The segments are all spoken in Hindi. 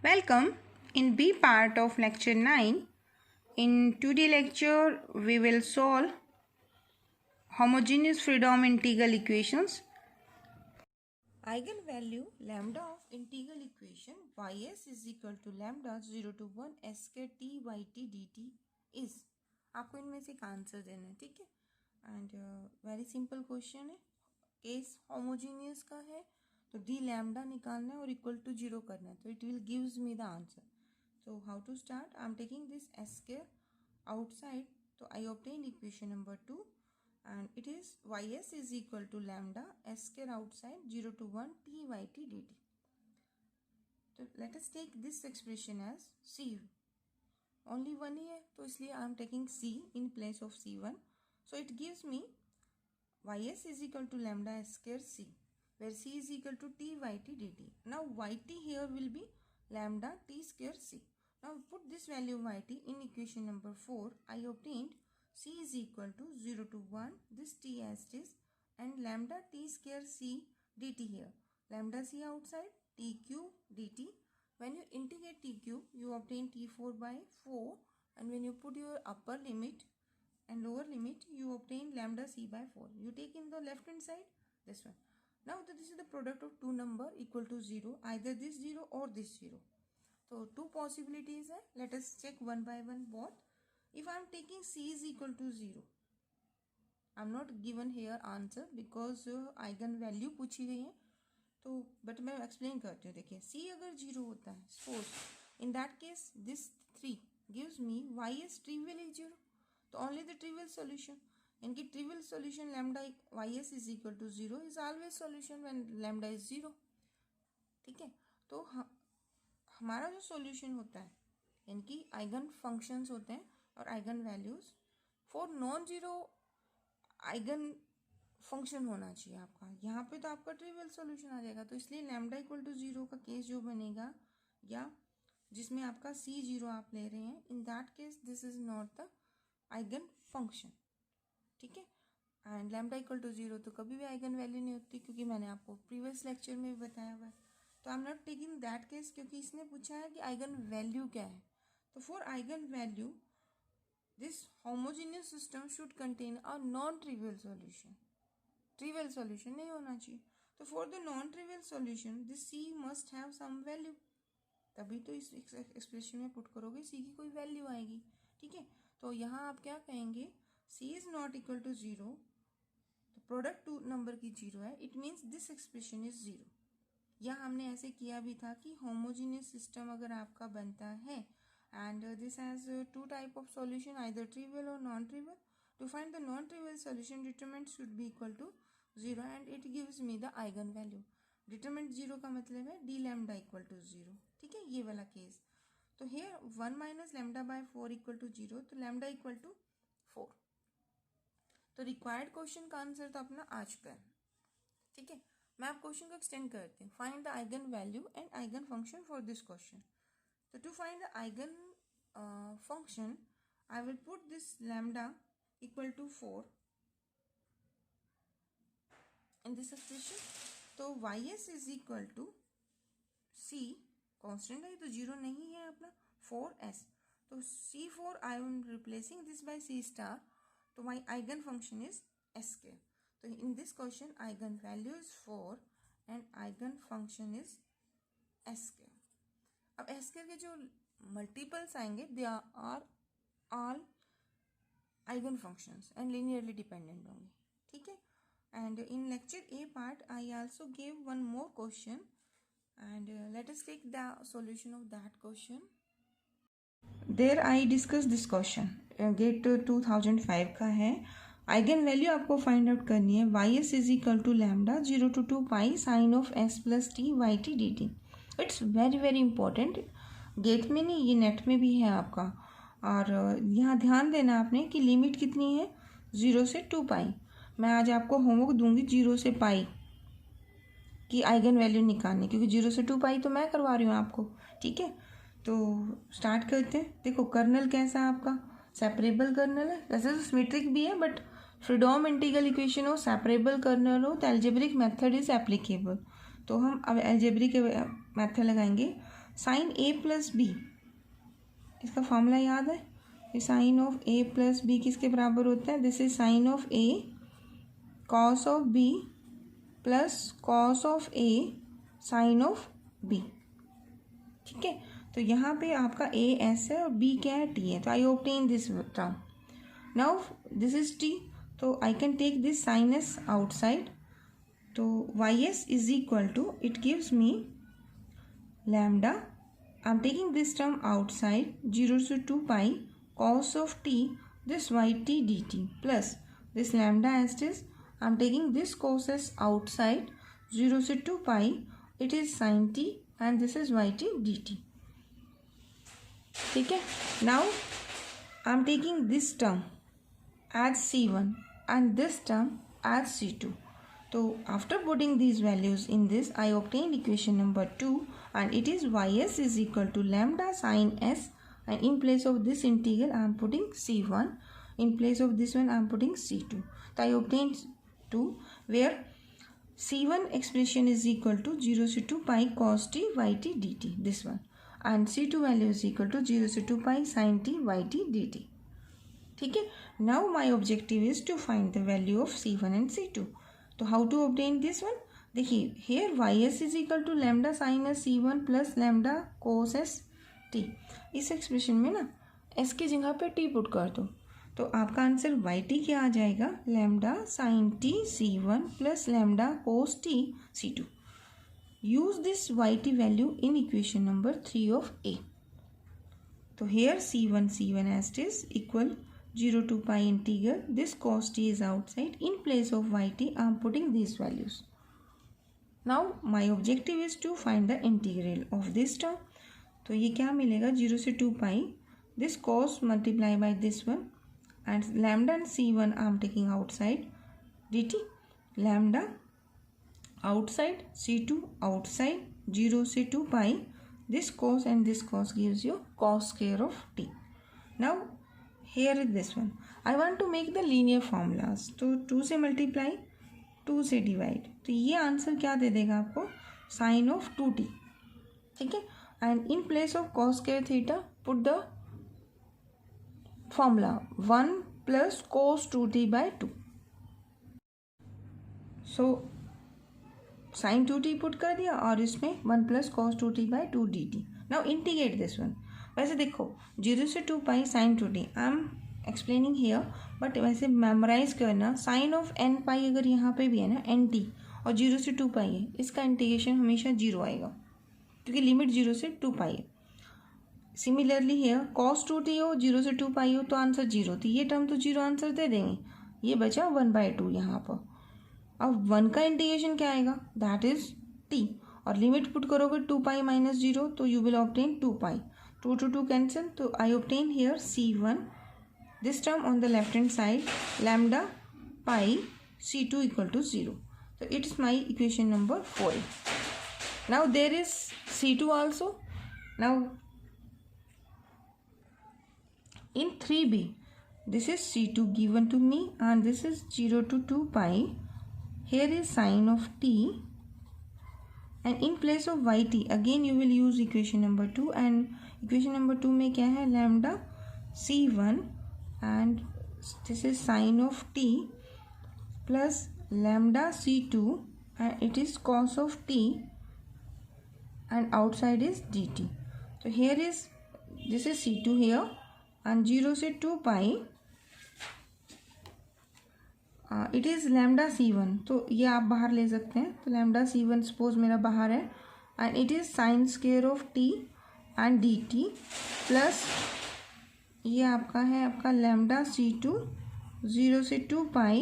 Welcome in B part of lecture 9. In today lecture we will solve homogeneous Freedom integral equations. Eigenvalue lambda of integral equation ys is equal to lambda 0 to 1 s के t y t dt is. आपको इनमें से एक आंसर देना है, ठीक है। एंड वेरी सिंपल क्वेश्चन है। केस होमोजीनियस का है तो डी लैम्डा निकालना है और इक्वल टू 0 करना है, तो it will gives me the answer. So how to start? I am taking this s square outside. So I obtained equation number 2 and it is ys is equal to lambda s square outside 0 to 1 t y t dt. So let us take this expression as c. Only one ही है तो इसलिए I am taking c in place of c1. So it gives me ys is equal to lambda s square c where c is equal to t y t dt. Now yt here will be lambda t square c. Now put this value of yt in equation number 4. I obtained c is equal to 0 to 1 this t as it is and lambda t square c dt here. Lambda c outside t cube dt. When you integrate t cube you obtain t4 by 4 and when you put your upper limit and lower limit you obtain lambda c by 4. You take in the left hand side this one. Now this is the product of two number equal to 0, either this 0 or this 0. So two possibilities है. Let us check one by one both. If I am taking c is equal to 0, I am not given here answer because eigen value पूछी गई है. तो बट मैं एक्सप्लेन करती हूँ. देखिए c अगर 0 होता है suppose in that case this 3 gives me y is trivial is 0. तो only the trivial solution. इनकी trivial solution lambda ys is equal to 0 is always solution when lambda is 0. ठीक है. तो हमारा जो सॉल्यूशन होता है इनकी आइगन फंक्शंस होते हैं और eigen values for non zero eigen function होना चाहिए आपका. यहाँ पे तो आपका ट्रिवियल सॉल्यूशन आ जाएगा. तो इसलिए लैम्डा इक्वल टू 0 का केस जो बनेगा या जिसमें आपका c 0 आप ले रहे हैं इन that case this is not the eigen function. ठीक है. एंड लैम्डा इक्वल टू 0 तो कभी भी आइगन वैल्यू नहीं होती क्योंकि मैंने आपको प्रीवियस लेक्चर में भी बताया हुआ है. तो I am not taking that case क्योंकि इसने पूछा है कि आइगन वैल्यू क्या है. तो for eigenvalue this homogeneous system should contain a non trivial solution. Trivial solution नहीं होना चाहिए. तो for the non trivial solution this C must have some value. तभी तो इस एक्सप्रेशन में पुट करोगे सी की कोई वैल्यू आएगी. ठीक है. तो यहाँ आप क्या कहेंगे सी इज नॉट इक्वल टू 0. तो प्रोडक्ट टू नंबर की 0 है. It means this expression is 0. या हमने ऐसे किया भी था कि होमोजेनियस सिस्टम अगर आपका बनता है and this has two type of solution either trivial और non trivial. To find the non trivial solution determinant should be equal to 0 and it gives me the eigenvalue. Determinant 0 का मतलब है डी लैम्डा इक्वल टू 0. ठीक है. ये वाला केस. तो here 1 minus lambda by 4 equal to 0. तो लैम्डा इक्वल टू 4. तो रिक्वायर्ड क्वेश्चन का आंसर तो अपना आ चुका है. ठीक है. मैं आप क्वेश्चन को एक्सटेंड करती हूँ. Find the eigenvalue and eigenfunction for this question. तो to find the eigenfunction I will put this lambda equal to 4 in this expression. तो ys is equal to c constant है तो 0 नहीं है अपना 4s. तो c4 I am replacing this by c star. तो my eigenfunction is s square. तो in this question eigen value is 4 and eigen function is s square. अब s square के जो मल्टीपल्स आएंगे they are all eigen functions and linearly dependent होंगे. ठीक है. and in lecture A part I also gave one more question and let us take the solution of that question. There I discussed this question. GATE 2005 का है. आइगन वैल्यू आपको फाइंड आउट करनी है. Y S is equal to lambda 0 to 2 pi sine of S plus T Y T D T. It's very very important. GATE में नहीं ये नेट में भी है आपका. और यहाँ ध्यान देना आपने कि लिमिट कितनी है 0 से 2 पाई. मैं आज आपको होमवर्क दूंगी 0 से पाई की आइगन वैल्यू निकालनी क्योंकि 0 से 2 पाई तो मैं करवा रही हूँ आपको. ठीक है. तो स्टार्ट करते हैं. देखो कर्नल कैसा है आपका सेपरेबल कर्नल है. वैसे तो सिमेट्रिक भी है बट फ्रीडम इंटीग्रल इक्वेशन हो सेपरेबल कर्नल हो तो एल्जेब्रिक मेथड इज एप्लीकेबल. तो हम अब एल्जेब्रिक मेथड लगाएंगे. साइन ए प्लस बी, इसका फॉर्मूला याद है, sine of A plus B किसके बराबर होता है, this is sine of A cos of B plus cos of A sine of B. ठीक है, तो यहाँ पे आपका ए एस है और बी क्या है, टी है, तो I obtain this term. Now this is T, तो I can take this sine S outside, तो Y S is equal to, it gives me lambda, I'm taking this term outside, 0 to 2 pi cos of t this yt dt plus this lambda as it is, I'm taking this cos s outside, 0 to 2 pi, it is sin t and this is yt dt. ठीक है, now I'm taking this term as c1 and this term as c2. So after putting these values in this, I obtained equation number 2 and it is ys is equal to lambda sin s, and in place of this integral I am putting c1, in place of this one I am putting c2. So I obtained 2 where c1 expression is equal to 0 to 2 pi cos t yt dt, this one, and c2 value is equal to 0 to 2 pi sin t yt dt. ठीक है, now my objective is to find the value of c1 and c2. तो how to obtain this one, देखिए here Y S is equal to lambda sine S C one plus lambda cos S T, इस एक्सप्रेशन में ना एस की जगह पे टी पुट कर दो, तो आपका आंसर वाई टी क्या आ जाएगा, lambda sine T C one plus lambda cos T C two. Use this Y T value in equation number 3 of A. तो here C1 as it is equal 0 to pi integral this cos t is outside, in place of yt I am putting these values. Now my objective is to find the integral of this term. तो ये क्या मिलेगा, 0 से 2 pi this cos multiply by this one and lambda and c1 I am taking outside dt, lambda outside, c2 outside, 0 से 2 pi this cos and this cos gives you cos square of t. Now here is this one, I want to make the linear formulas, तो 2 से मल्टीप्लाई 2 से डिवाइड, तो ये आंसर क्या दे देगा आपको, साइन ऑफ 2t। ठीक है, and in place of cos square theta put the formula 1 plus cos 2t by 2। So sine 2t put कर दिया और इसमें 1 plus cos 2t by 2 dt। Now integrate this one, वैसे देखो 0 से 2 pi sine 2t I am explaining here, but वैसे मेमोराइज करना साइन ऑफ n पाई अगर यहाँ पे भी है ना nt और 0 से 2 पाई है, इसका इंटीग्रेशन हमेशा 0 आएगा क्योंकि लिमिट 0 से 2 पाई है। सिमिलरली हियर cos 2t हो 0 से 2 पाई हो तो आंसर 0, तो ये टर्म तो 0 आंसर दे देंगे, ये बचा 1/2 यहाँ पर। अब 1 का इंटीग्रेशन क्या आएगा, दैट इज t, और लिमिट पुट करोगे 2 पाई माइनस 0 तो you will obtain 2 pi, 2 to 2 cancel, so I obtain here c1, this term on the left hand side, lambda pi c2 equal to 0. So it is my equation number 4. Now there is c2 also. Now in 3b, this is c2 given to me and this is 0 to 2 pi. Here is sine of t. And in place of yt again you will use equation number 2, and equation number 2 में क्या है, lambda c1 and this is sine of t plus lambda c2 and it is cos of t and outside is dt. So here is, this is c2 here and 0 से 2 pi it is lambda c1, तो ये आप बाहर ले सकते हैं, तो लैम्डा c1 सपोज मेरा बाहर है and it is sine square of t and dt plus ये आपका है आपका लैम्डा c2 0 से 2 pi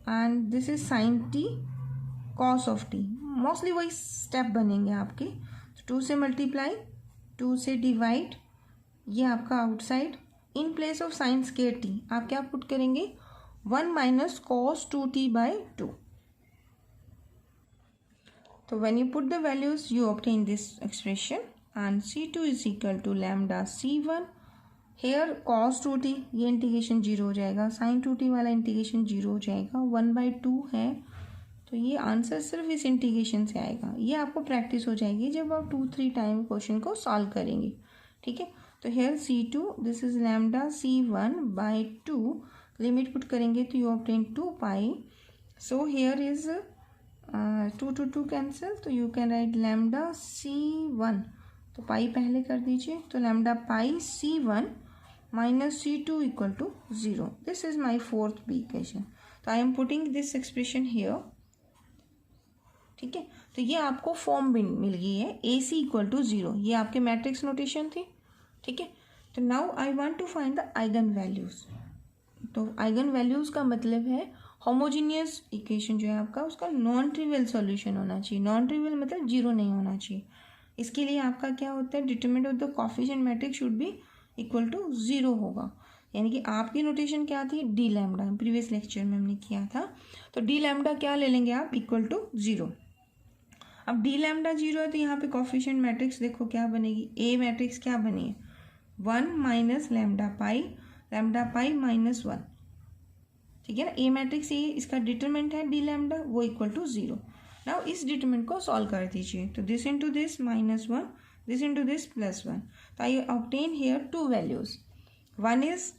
and this is sine t cos of t, mostly वही स्टेप बनेंगे आपके। 2 से मल्टीप्लाई 2 से डिवाइड, ये आपका outside, in place of sine square t आप क्या पुट करेंगे, 1 माइनस कॉस 2t बाय 2। तो when you put the values you obtain this expression and c2 is equal to lambda c1, here cos 2t ये इंटीग्रेशन 0 हो जाएगा, साइन 2t वाला इंटीग्रेशन 0 हो जाएगा, 1/2 है तो ये आंसर सिर्फ इस इंटीग्रेशन से आएगा। ये आपको प्रैक्टिस हो जाएगी जब आप 2-3 टाइम क्वेश्चन को सॉल्व करेंगे, ठीक है। तो here C2 this is lambda C1 by 2, limit put करेंगे तो you obtain 2 pi. So here is 2 to 2 cancel, तो you can write lambda C1, तो पाई पहले कर दीजिए, तो lambda pi C1 minus C2 equal to 0। This is my 4th B equation. तो I am putting this expression here, ठीक है। तो ये आपको फॉर्म मिल गई है AC इक्वल टू 0, ये आपके मैट्रिक्स नोटेशन थी, ठीक है। तो now I want to find the eigenvalues. तो आइगन वैल्यूज का मतलब है होमोजीनियस इक्वेशन जो है आपका, उसका नॉन ट्रिवियल सॉल्यूशन होना चाहिए। नॉन ट्रिवियल मतलब 0 नहीं होना चाहिए। इसके लिए आपका क्या होता है, determinant of the coefficient matrix should be equal to 0 होगा। यानी कि आपकी नोटेशन क्या थी, डी लैम्डा, प्रीवियस लेक्चर में हमने किया था। तो डी लैम्डा क्या ले लेंगे आप, इक्वल टू 0। अब डी लैम्डा 0 है तो यहाँ पे कोएफिशिएंट मैट्रिक्स देखो क्या बनेगी, ए मैट्रिक्स क्या बनी है, 1 माइनस लैम्डा पाई माइनस 1, ठीक है ना। ए मैट्रिक्स ये इसका डिटरमिनेंट है डी लैम्डा, वो इक्वल टू 0। नाउ इस डिटरमिनेंट को सॉल्व कर दीजिए, तो this into this -1, this into this +1। तो I obtain here 2 values, one is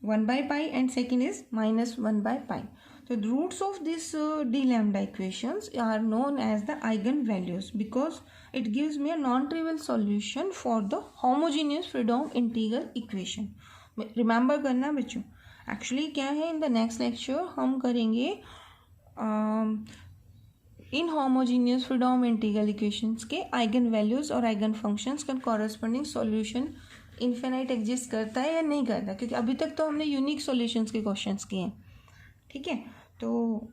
1 by pi and second is -1 by pi. So the roots of this d lambda equations are known as the eigenvalues because it gives me a non-trivial solution for the homogeneous Freedom integral equation. Remember करना बच्चों, actually क्या है, in the next lecture हम करेंगे इन होमोजीनियस फ्रीडम इंटीग्रल इक्वेशंस के आइगन वैल्यूज और आइगन फंक्शंस का कॉरेस्पॉन्डिंग सॉल्यूशन इन्फिनाइट एग्जिस्ट करता है या नहीं करता, क्योंकि अभी तक तो हमने यूनिक सॉल्यूशंस के क्वेश्चंस किए हैं, ठीक है। तो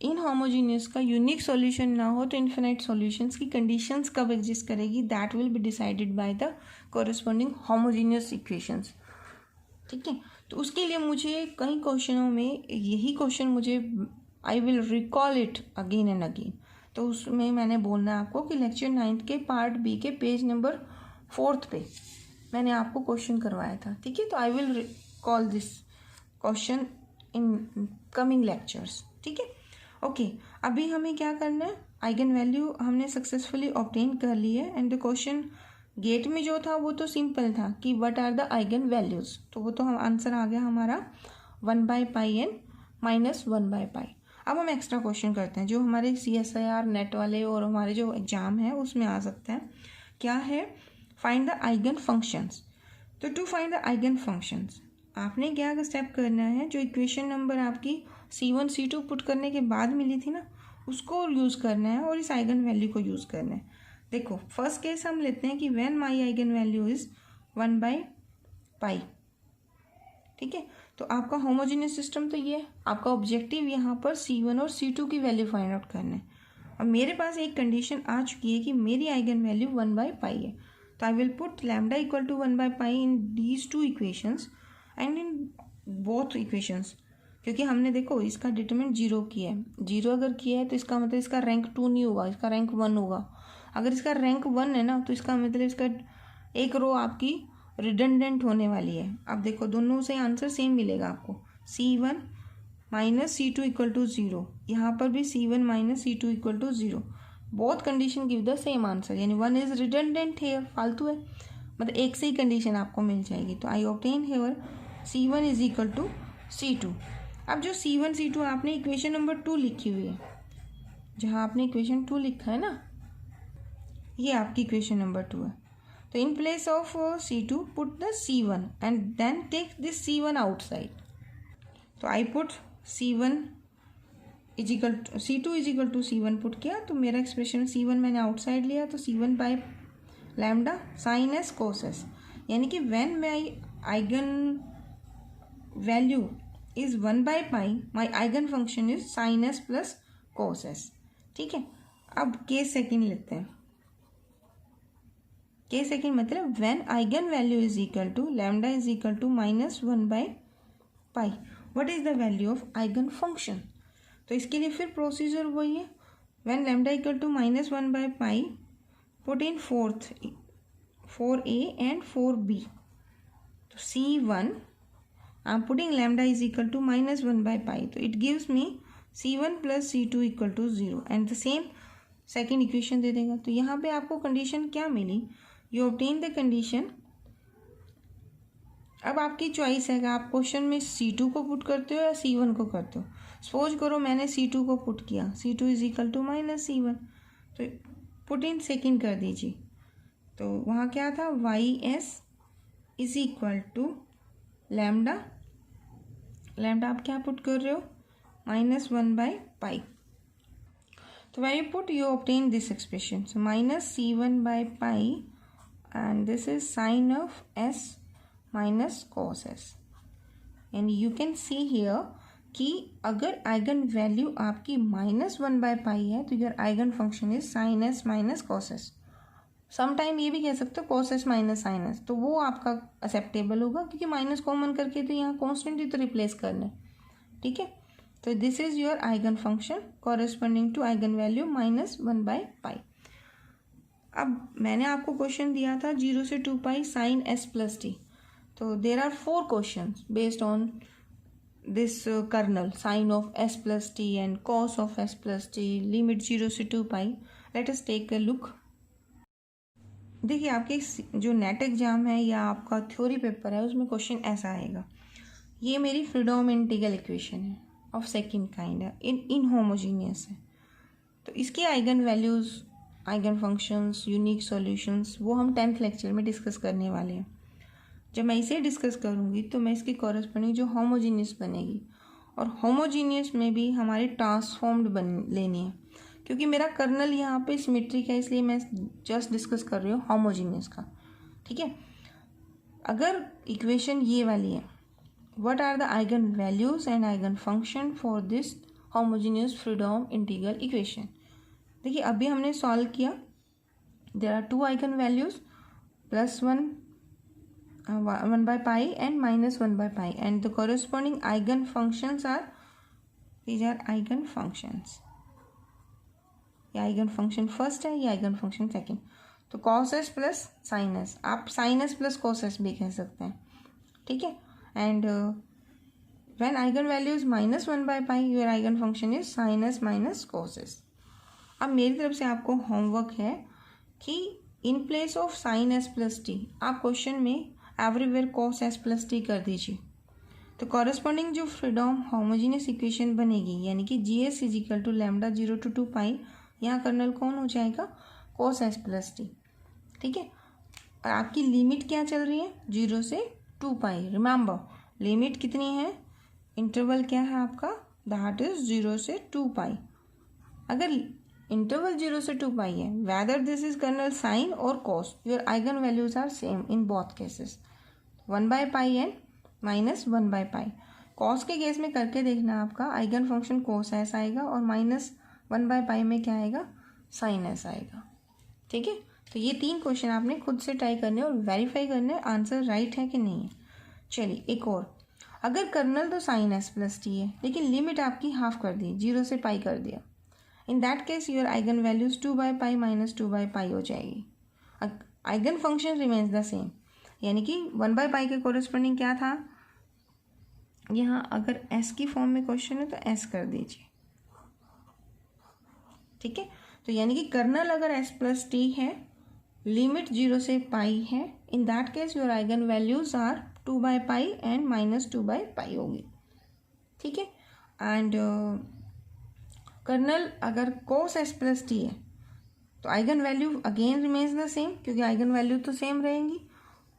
इन होमोजीनियस का यूनिक सॉल्यूशन ना हो तो इन्फिनाइट सॉल्यूशंस की कंडीशंस कब एग्जिस्ट करेगी, that will be decided by the corresponding homogeneous equations, ठीक है। तो उसके लिए मुझे कई क्वेश्चनों में यही क्वेश्चन मुझे I will recall it again and again. तो उसमें मैंने बोलना है आपको कि लेक्चर 9 के पार्ट बी के पेज नंबर 4 पे मैंने आपको क्वेश्चन करवाया था, ठीक है। तो I will call this question in coming lectures, ठीक है। ओके, अभी हमें क्या करना है, आइगन वैल्यू हमने सक्सेसफुली ऑब्टेन कर ली है एंड द क्वेश्चन गेट में जो था वो तो सिंपल था कि what are the eigenvalues, तो वो तो हम आंसर आ गया हमारा 1 by pi and -1 by pi। अब हम एक्स्ट्रा क्वेश्चन करते हैं जो हमारे CSIR नेट वाले और हमारे जो एग्जाम है उसमें आ सकता है। क्या है, फाइंड द आइगन फंक्शंस। तो to find the eigenfunctions आपने क्या स्टेप करना है, जो इक्वेशन नंबर आपकी C1 C2 पुट करने के बाद मिली थी ना, उसको यूज़ करना है और इस आइगन वैल्यू को यूज़ करना है। देखो फर्स्ट केस हम लेते हैं कि when my eigenvalue is 1 by pi, ठीक है। तो आपका होमोजीनियस सिस्टम तो ये है, आपका ऑब्जेक्टिव यहाँ पर C1 और C2 की वैल्यू फाइंड आउट करना है। अब मेरे पास एक कंडीशन आ चुकी है कि मेरी आइगन वैल्यू 1 by pi है, तो I will put lambda equal to 1 by pi in these 2 equations and in both equations, क्योंकि हमने देखो इसका डिटरमिनेंट 0 किया है। 0 अगर किया है तो इसका मतलब इसका रैंक 2 नहीं होगा, इसका रैंक 1 होगा। अगर इसका रैंक 1 है ना तो इसका मतलब इसका एक रो आपकी रिडंडेंट होने वाली है। अब देखो दोनों से आंसर सेम मिलेगा आपको, C1 minus C2 equal to 0, यहाँ पर भी C1 minus C2 equal to 0। Both condition give the same answer, यानी 1 इज रिडंडेंट है, फालतू है, मतलब एक से ही कंडीशन आपको मिल जाएगी। तो I obtain here C1 is equal to C2। अब जो C1 C2 आपने इक्वेशन नंबर 2 लिखी हुई है, जहाँ आपने इक्वेशन 2 लिखा है ना, ये आपकी इक्वेशन नंबर 2 है। तो in place of C2 put the C1 and then take this C1 outside. तो I put C1 is equal to C2 is equal to C1 put किया, तो मेरा एक्सप्रेशन C1 मैंने आउटसाइड लिया, तो C1 by lambda sine S cos S, यानी कि when my eigenvalue is 1 by pi my eigenfunction is sine S plus cos S, ठीक है। अब केस सेकेंड लेते हैं। केस सेकेंड मतलब when eigenvalue is equal to lambda is equal to -1 by pi, what is the value of eigenfunction. तो इसके लिए फिर प्रोसीजर वही है, when lambda equal to -1 by pi put in 4a and 4b। तो C1 I am putting lambda is equal to -1 by pi, तो it gives me C1 plus C2 equal to 0 and the same second equation दे देगा। तो यहाँ पे आपको कंडीशन क्या मिली, यू ऑब्टेन द कंडीशन। अब आपकी चॉइस है कि आप क्वेश्चन में C2 को पुट करते हो या C1 को करते हो। सपोज करो मैंने C2 को पुट किया, C2 is equal to minus C1, तो पुट इन सेकेंड कर दीजिए। तो वहाँ क्या था, YS is equal to lambda, lambda आप क्या पुट कर रहे हो, -1/π। तो when you put, you obtain this expression. So minus C1/π and this is sine of S minus cos S. And you can see here कि अगर आइगन वैल्यू आपकी -1/π है तो your eigenfunction is sin S minus cos S. Sometime ये भी कह सकते हो cos S minus sin S, तो वो आपका एक्सेप्टेबल होगा क्योंकि माइनस कॉमन करके तो यहाँ कॉन्स्टेंट ही तो रिप्लेस करना है, ठीक है। तो this is your eigenfunction corresponding to eigenvalue -1/π। अब मैंने आपको क्वेश्चन दिया था 0 से 2π sin S plus t। तो there are 4 question based on this kernel sine of S plus t and cos of S plus t, limit 0 से 2π। Let us take a look. देखिए आपके जो नेट एग्जाम है या आपका थ्योरी पेपर है उसमें क्वेश्चन ऐसा आएगा, ये मेरी फ्रीडोम इंटीग्रल इक्वेशन है ऑफ सेकंड काइंड है, इनहोमोजीनियस है। तो इसके eigen values, eigen functions, unique solutions वो हम 10th लेक्चर में डिस्कस करने वाले हैं। जब मैं इसे डिस्कस करूँगी तो मैं इसकी कॉरेस्पॉन्डिंग जो होमोजीनियस बनेगी, और होमोजीनियस में भी हमारी ट्रांसफॉर्म्ड बन लेनी है क्योंकि मेरा कर्नल यहाँ पे सिमेट्रिक है, इसलिए मैं जस्ट डिस्कस कर रही हूँ होमोजीनियस का, ठीक है। अगर इक्वेशन ये वाली है, what are the eigen values and eigen function for this homogeneous Freedom integral equation? देखिए अभी हमने सॉल्व किया, there are 2 eigen values +1 1/π and -1/π and the corresponding eigen functions are, these are eigen functions। ये eigen function फर्स्ट है, ये eigen function सेकेंड। तो cos S plus sin S, आप sin S plus cos S भी कह सकते हैं, ठीक है। and when eigenvalue is -1/π your eigen function is sin S minus cos S। अब मेरी तरफ से आपको होमवर्क है कि इन place of sin S plus t आप क्वेश्चन में everywhere cos S plus t कर दीजिए। तो कॉरेस्पॉन्डिंग जो फ्रीडम होमोजीनियस इक्वेशन बनेगी यानी कि GS is equal to lambda 0 to 2π, यहाँ कर्नल कौन हो जाएगा, cos S plus t, ठीक है। और आपकी लिमिट क्या चल रही है, 0 से 2π। रिमेंबर लिमिट कितनी है, इंटरवल क्या है आपका, दैट इज 0 से 2π। अगर इंटरवल 0 से 2π है, whether this is kernel sine और cos, your eigenvalues are same in both cases, 1/π and -1/π। Cos के केस में करके देखना, आपका आइगन फंक्शन cos S आएगा और -1/π में क्या आएगा, sin S आएगा, ठीक है। तो ये 3 क्वेश्चन आपने खुद से ट्राई करने और वेरीफाई करने आंसर राइट है कि नहीं है। चलिए एक और, अगर कर्नल तो sin S plus t है लेकिन लिमिट आपकी हाफ कर दी, 0 से π कर दिया, in that case your eigenvalues 2/π - 2/π हो जाएगी। Eigenfunction remains the same, यानी कि 1/π के कोरेस्पॉन्डिंग क्या था, यहाँ अगर S की फॉर्म में क्वेश्चन है तो S कर दीजिए, ठीक है। तो यानी कि कर्नल अगर S plus t है, लिमिट 0 से π है, in that case your eigenvalues are 2/π and -2/π होगी, ठीक है। एंड कर्नल अगर cos S plus t है तो eigenvalue again remains the same क्योंकि आइगन वैल्यू तो सेम रहेंगी,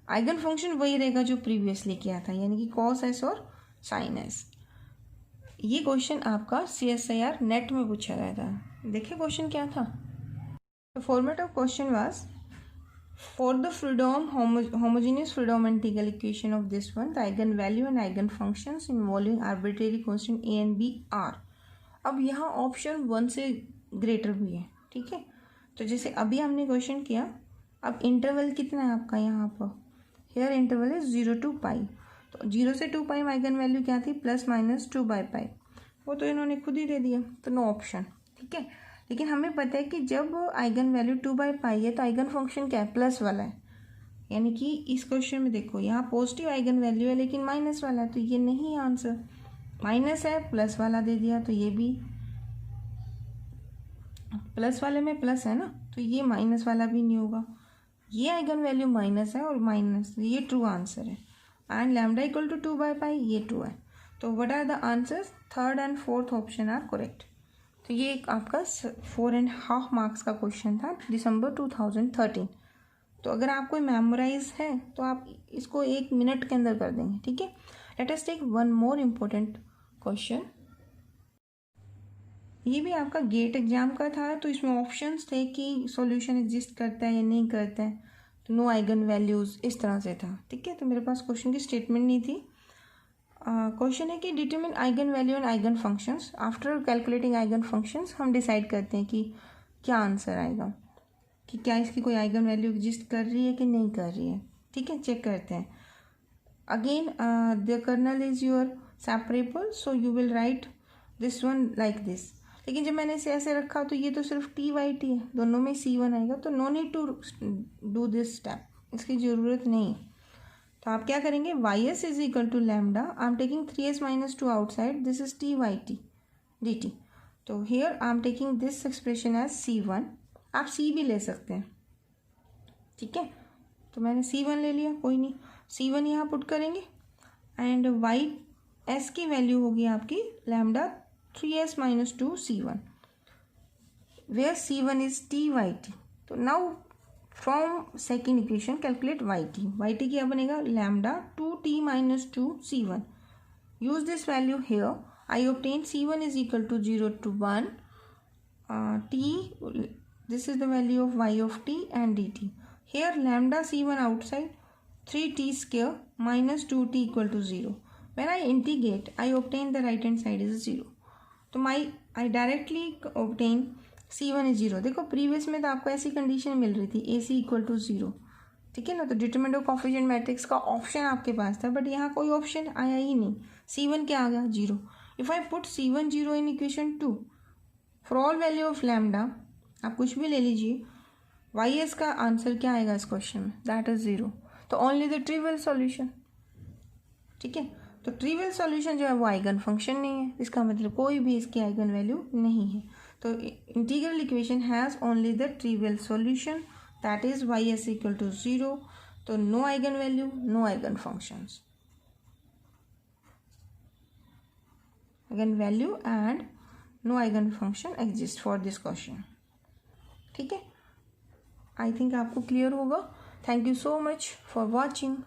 आइगन फंक्शन वही रहेगा जो प्रीवियसली किया था, यानी कि cos S और sin S। ये क्वेश्चन आपका CSIR नेट में पूछा गया था, देखिए क्वेश्चन क्या था। The format of question was, for the freedom homogeneous freedom integral equation of this one, the eigen value and eigen functions involving arbitrary constant a and b are। अब यहाँ ऑप्शन 1 से ग्रेटर भी है, ठीक है। तो जैसे अभी हमने क्वेश्चन किया, अब इंटरवल कितना है आपका यहाँ पर, हेयर इंटरवल इज 0 to π। तो 0 से 2π में आइगन वैल्यू क्या थी, +-2/π, वो तो इन्होंने खुद ही दे दिया, तो नो ऑप्शन, ठीक है। लेकिन हमें पता है कि जब आइगन वैल्यू 2/π है तो आइगन फंक्शन क्या है, प्लस वाला है, यानी कि इस क्वेश्चन में देखो यहाँ पॉजिटिव आइगन वैल्यू है लेकिन माइनस वाला है, तो ये नहीं है आंसर, माइनस है, प्लस वाला दे दिया तो ये भी प्लस वाले में प्लस है ना, तो ये माइनस वाला भी नहीं होगा। ये आइगन वैल्यू माइनस है और माइनस, ये ट्रू आंसर है। एंड लैम्डा इक्वल टू 2/π, ये ट्रू है। तो what are the answers? Third and fourth option are correct. तो ये एक आपका 4.5 मार्क्स का क्वेश्चन था, दिसंबर 2013। तो अगर आपको मेमोराइज है तो आप इसको 1 मिनट के अंदर कर देंगे, ठीक है। Let us take one more important question. ये भी आपका गेट एग्जाम का था, तो इसमें ऑप्शंस थे कि सॉल्यूशन एग्जिस्ट करता है या नहीं करता है, तो नो आइगन वैल्यूज, इस तरह से था, ठीक है। तो मेरे पास क्वेश्चन की स्टेटमेंट नहीं थी। क्वेश्चन है कि determine eigen value and eigen functions. After calculating eigen functions हम डिसाइड करते हैं कि क्या आंसर आएगा, कि क्या इसकी कोई आइगन वैल्यू एग्जिस्ट कर रही है कि नहीं कर रही है, ठीक है। चेक करते हैं। Again the kernel is your separable, so you will write this one like this. लेकिन जब मैंने इसे ऐसे रखा तो ये तो सिर्फ t/t है, दोनों में c1 आएगा, तो no need to do this step, इसकी ज़रूरत नहीं है। तो आप क्या करेंगे? ys is equal to lambda, I am taking 3s minus 2 outside, this is t/t dt। तो here I am taking this expression as c1, आप c भी ले सकते हैं, ठीक है। तो मैंने c1 ले लिया, कोई नहीं, c1 यहाँ पुट करेंगे एंड ys की वैल्यू होगी आपकी lambda 3s minus 2 c1, where c1 is t/t। तो now from second equation calculate yt क्या बनेगा? Lambda 2t minus 2 c1। use this value here, I obtain c1 is equal to 0 to 1 t, this is the value of y of t and dt। here lambda c1 outside 3t square minus 2t equal to 0। when I integrate I obtain the right hand side is 0। तो I directly obtain c1 is 0। देखो प्रीवियस में तो आपको ऐसी कंडीशन मिल रही थी ac इक्वल टू 0, ठीक है ना। तो डिटरमिनेंट ऑफ कोएफिशिएंट मैट्रिक्स का ऑप्शन आपके पास था, बट यहाँ कोई ऑप्शन आया ही नहीं, c1 क्या आ गया? 0। If I put c1 0 in equation 2 for all value of lambda, आप कुछ भी ले लीजिए, ys का आंसर क्या आएगा इस क्वेश्चन में? That is 0। तो ओनली द ट्रिवियल सॉल्यूशन, ठीक है। तो ट्रिवियल सॉल्यूशन जो है वो आइगन फंक्शन नहीं है, इसका मतलब कोई भी इसकी आइगन वैल्यू नहीं है। तो integral equation has only the trivial solution, that is ys equal to 0। तो no eigenvalue, no eigenfunctions, eigenvalue and no eigenfunction exist for this question, ठीक है। आई थिंक आपको क्लियर होगा। Thank you so much for watching.